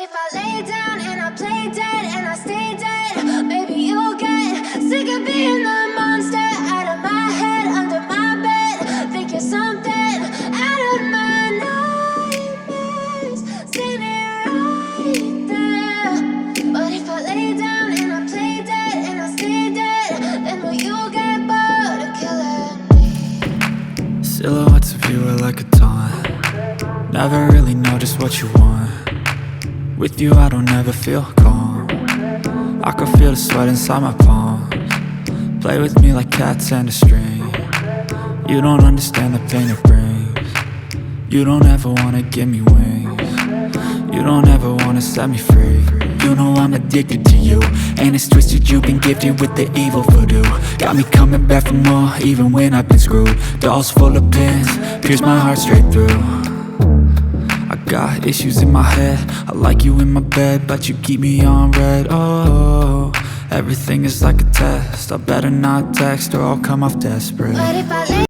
if I lay down and I play dead and I stay dead, maybe you'll get sick of being the monster out of my head, under my bed. Think you're something out of my nightmares, standing right there. But if I lay down and I play dead and I stay dead, then will you get bored of killing me? Silhouettes of you are like a taunt. Never really know just what you want. With you I don't ever feel calm. I can feel the sweat inside my palms. Play with me like cats and a string. You don't understand the pain it brings. You don't ever wanna give me wings. You don't ever wanna set me free. You know I'm addicted to you, and it's twisted, you've been gifted with the evil voodoo. Got me coming back for more, even when I've been screwed. Dolls full of pins, pierce my heart straight through. I got issues in my head, I like you in my bed, but you keep me on red. Oh, everything is like a test, I better not text or I'll come off desperate. But if I lay